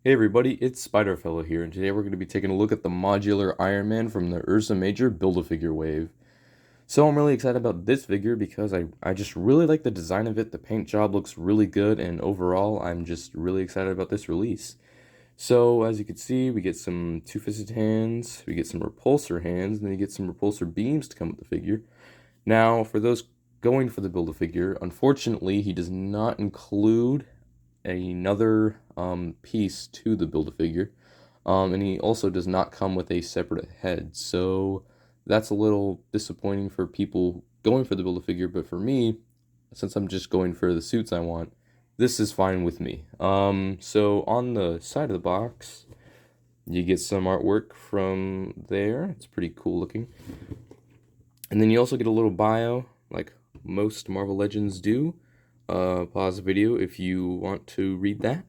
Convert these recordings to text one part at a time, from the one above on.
Hey everybody, it's Spiderfellow here, and today we're going to be taking a look at the modular Iron Man from the Ursa Major Build-A-Figure wave. So I'm really excited about this figure because I just really like the design of it. The paint job looks really good, and overall I'm just really excited about this release. So as you can see, we get some two-fisted hands, we get some repulsor hands, and then you get some repulsor beams to come with the figure. Now, for those going for the Build-A-Figure, unfortunately he does not include another piece to the Build-A-Figure. And he also does not come with a separate head, so that's a little disappointing for people going for the Build-A-Figure, but for me, since I'm just going for the suits I want, this is fine with me. So on the side of the box, you get some artwork from there. It's pretty cool looking. And then you also get a little bio, like most Marvel Legends do. Pause the video if you want to read that.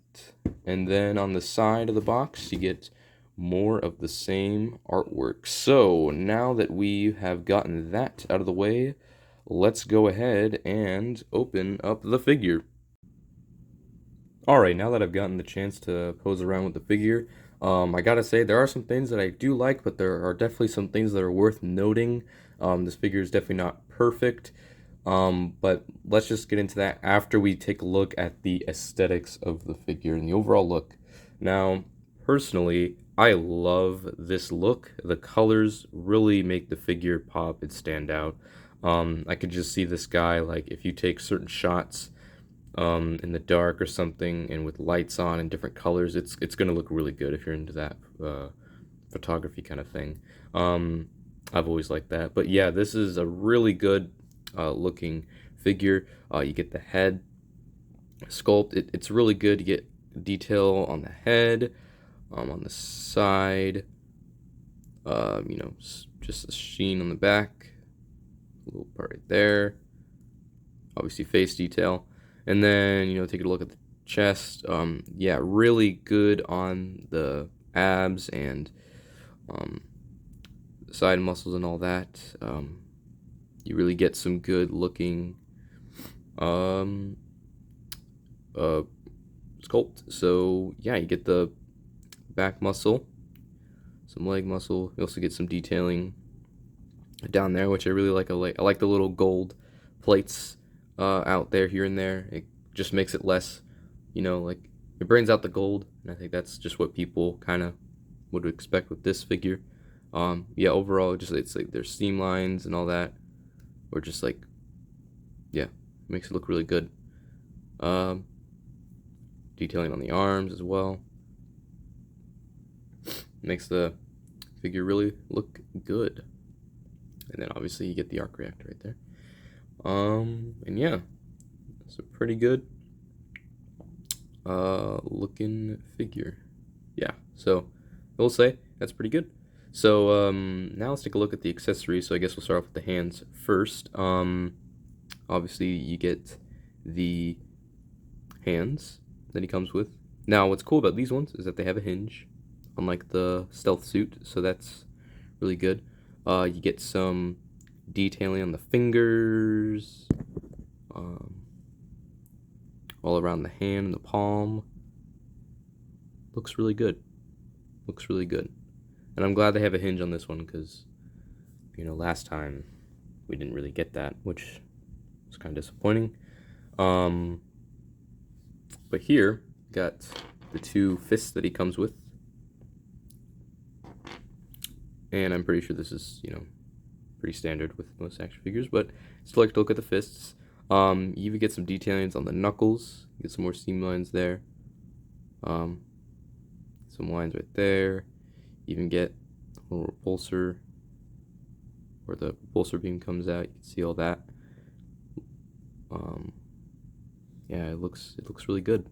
And then on the side of the box, you get more of the same artwork. So now that we have gotten that out of the way, let's go ahead and open up the figure. Alright, now that I've gotten the chance to pose around with the figure, I gotta say, there are some things that I do like, but there are definitely some things that are worth noting. This figure is definitely not perfect, but let's just get into that after we take a look at the aesthetics of the figure and the overall look. Now, personally, I love this look. The colors really make the figure pop and stand out. I could just see this guy, like, if you take certain shots in the dark or something and with lights on and different colors, it's gonna look really good if you're into that photography kind of thing. I've always liked that, but yeah, this is a really good looking figure. You get the head sculpt. It's really good. You get detail on the head, on the side, just a sheen on the back, a little part right there, obviously face detail. And then, take a look at the chest. Yeah, really good on the abs and side muscles and all that. You really get some good looking um, sculpt. So, yeah, you get the back muscle, some leg muscle. You also get some detailing down there, which I really like. I like the little gold plates out there here and there. It just makes it less, like it brings out the gold, and I think that's just what people kind of would expect with this figure. Yeah, overall, just it's like there's seam lines and all that, or just like, yeah, makes it look really good. Detailing on the arms as well makes the figure really look good. And then obviously you get the arc reactor right there. And yeah, it's a pretty good looking figure. Yeah, so I will say that's pretty good. So now let's take a look at the accessories. So I guess we'll start off with the hands first. Obviously you get the hands that he comes with. Now what's cool about these ones is that they have a hinge, unlike the stealth suit, so that's really good. You get some detailing on the fingers, all around the hand and the palm. Looks really good. Looks really good. And I'm glad they have a hinge on this one because, last time we didn't really get that, which was kind of disappointing. But here, got the two fists that he comes with. And I'm pretty sure this is, pretty standard with most action figures, but still like to look at the fists. You even get some detailings on the knuckles. You get some more seam lines there. Some lines right there. You even get a little repulsor where the repulsor beam comes out. You can see all that. Yeah, it looks really good.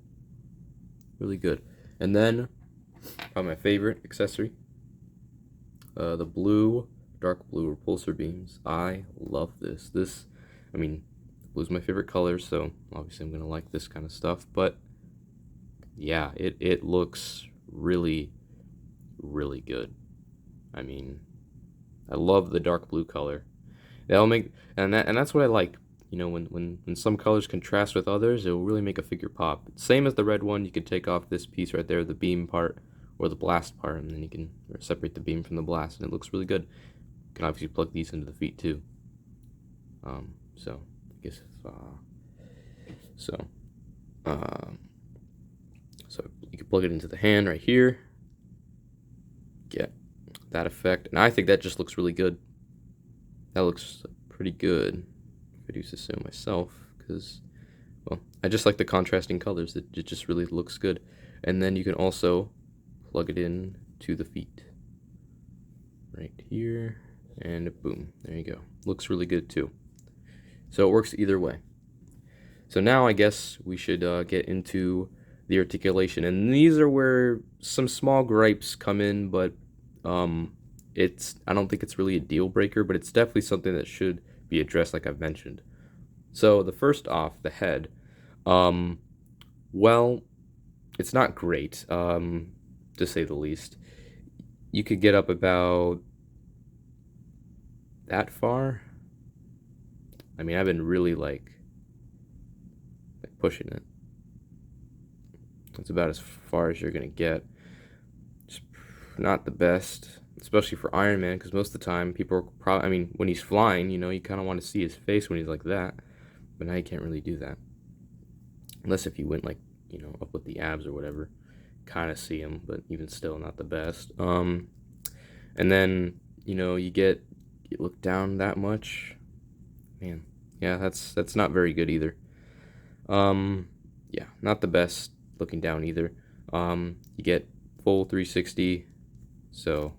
Really good. And then, my favorite accessory, the dark blue repulsor beams. I love this. Blue's my favorite color, so obviously I'm gonna like this kind of stuff. But yeah, it looks really, really good. I mean, I love the dark blue color. That'll make and that's what I like. you know, when some colors contrast with others, it will really make a figure pop. Same as the red one, you could take off this piece right there, the beam part, or the blast part, and then you can separate the beam from the blast, and it looks really good. You can obviously plug these into the feet too. So I guess so you can plug it into the hand right here, get that effect, and I think that just looks really good. That looks pretty good. I do this myself because, well, I just like the contrasting colors. It just really looks good. And then you can also plug it in to the feet right here, and boom, there you go. Looks really good too. So it works either way. So now I guess we should get into the articulation, and these are where some small gripes come in, but I don't think it's really a deal breaker, but it's definitely something that should be addressed, like I've mentioned. So the first off, the head, well, it's not great, to say the least. You could get up about that far. I mean, I've been really like pushing it. That's about as far as you're gonna get. It's not the best, especially for Iron Man, because most of the time people are probably, I mean, when he's flying, you know, you kind of want to see his face when he's like that, but now you can't really do that. Unless if you went like, you know, up with the abs or whatever, kind of see him, but even still not the best. And then, you know, you look down that much, man, yeah, that's not very good either. Yeah, not the best looking down either. You get full 360, so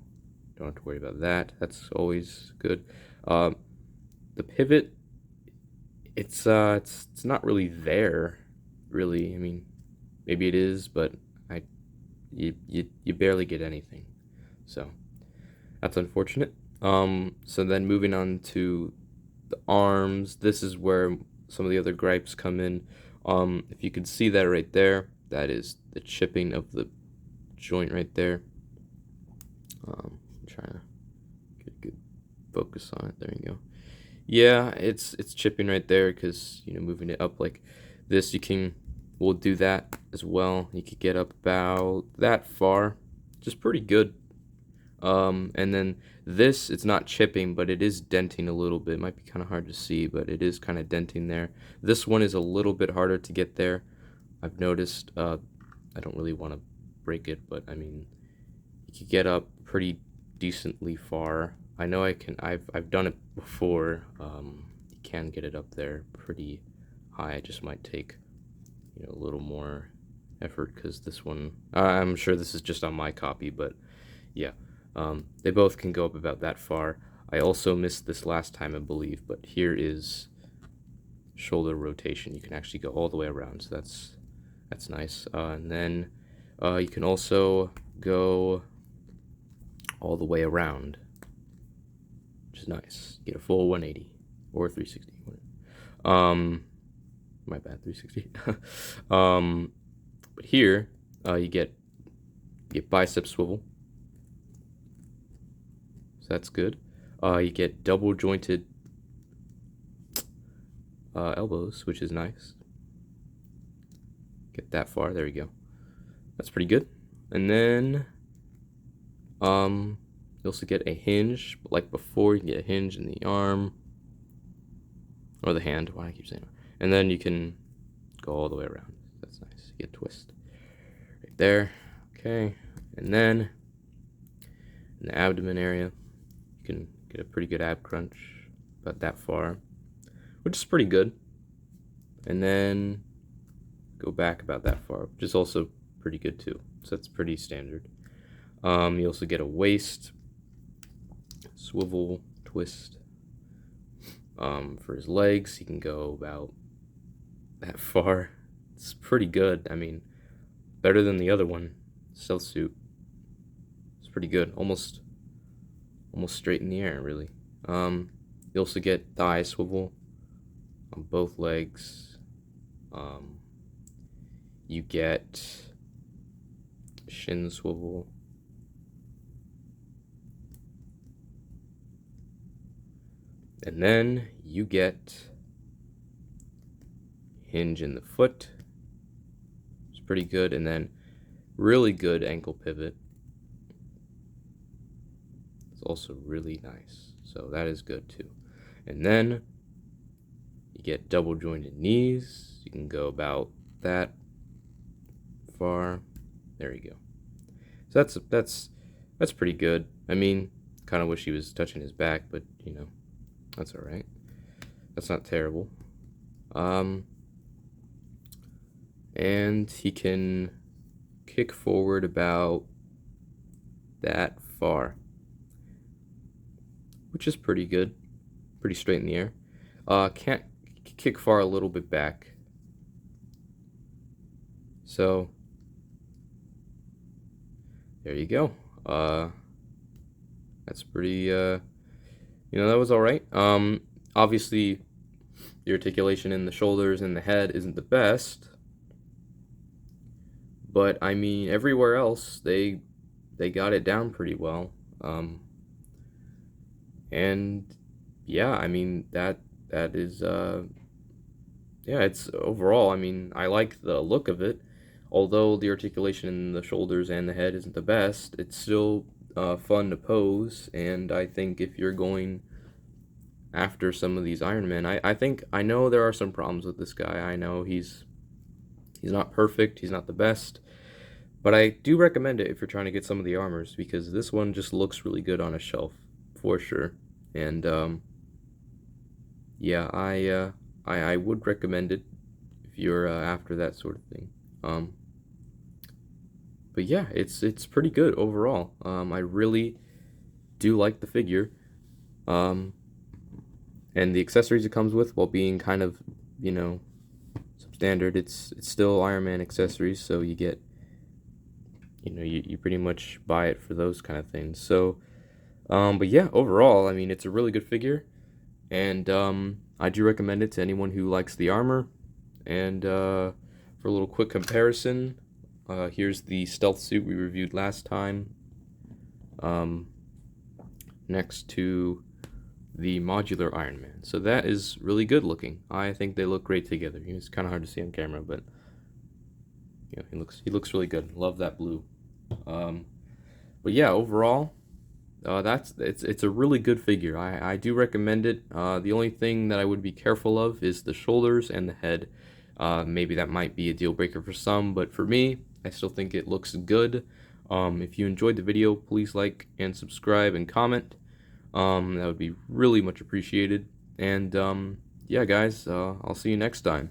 don't have to worry about that. That's always good. The pivot, it's not really there, really. I mean, maybe it is, but you barely get anything. So that's unfortunate. So then moving on to the arms, this is where some of the other gripes come in. If you can see that right there, that is the chipping of the joint right there. I'm trying to get a good focus on it. There you go. Yeah, it's chipping right there because, you know, moving it up like this, we'll do that as well. You could get up about that far, which is pretty good. And then this, it's not chipping, but it is denting a little bit. It might be kind of hard to see, but it is kind of denting there. This one is a little bit harder to get there, I've noticed. I don't really want to break it, but I mean, you could get up pretty decently far. I know I can. I've done it before. You can get it up there pretty high. It just might take, you know, a little more effort because this one. I'm sure this is just on my copy, but yeah. They both can go up about that far. I also missed this last time, I believe, but here is shoulder rotation. You can actually go all the way around, so that's nice. And then you can also go all the way around, which is nice. Get a full 180 or 360. My bad, 360. But here you get bicep swivel. So that's good. You get double jointed elbows, which is nice. Get that far. There you go. That's pretty good. And then you also get a hinge, like before. You can get a hinge in the arm or the hand. Why do I keep saying that? And then you can go all the way around. That's nice. You get a twist right there. Okay. And then in the abdomen area, you can get a pretty good ab crunch about that far, which is pretty good. And then go back about that far, which is also pretty good too. So that's pretty standard. You also get a waist swivel twist. For his legs, he can go about that far. It's pretty good. I mean, better than the other one, stealth suit. It's pretty good. Almost straight in the air, really. You also get thigh swivel on both legs. You get shin swivel. And then you get hinge in the foot. It's pretty good. And then really good ankle pivot. It's also really nice. So that is good too. And then you get double jointed knees. You can go about that far. There you go. So that's pretty good. I mean, kind of wish he was touching his back, but you know, that's all right. That's not terrible. And he can kick forward about that far, which is pretty good. Pretty straight in the air. Can't kick far, a little bit back. So there you go. That's pretty, you know, that was all right. Obviously, the articulation in the shoulders and the head isn't the best, but I mean, everywhere else they got it down pretty well. And yeah, I mean that is yeah, it's overall, I mean, I like the look of it. Although the articulation in the shoulders and the head isn't the best, it's still fun to pose, and I think if you're going after some of these Iron Men, I know there are some problems with this guy. I know he's not perfect, he's not the best, but I do recommend it if you're trying to get some of the armors, because this one just looks really good on a shelf, for sure. And yeah, I would recommend it if you're after that sort of thing. But yeah, it's pretty good overall. I really do like the figure. And the accessories it comes with, while being kind of, you know, substandard, it's still Iron Man accessories, so you get, you know, you pretty much buy it for those kind of things. So, but yeah, overall, I mean, it's a really good figure, and I do recommend it to anyone who likes the armor. And for a little quick comparison, here's the stealth suit we reviewed last time, next to the modular Iron Man. So that is really good looking. I think they look great together. It's kind of hard to see on camera, but you know, he looks really good. Love that blue. But yeah, overall, it's a really good figure. I do recommend it. The only thing that I would be careful of is the shoulders and the head. Maybe that might be a deal breaker for some, but for me, I still think it looks good. If you enjoyed the video, please like and subscribe and comment. That would be really much appreciated. And yeah, guys, I'll see you next time.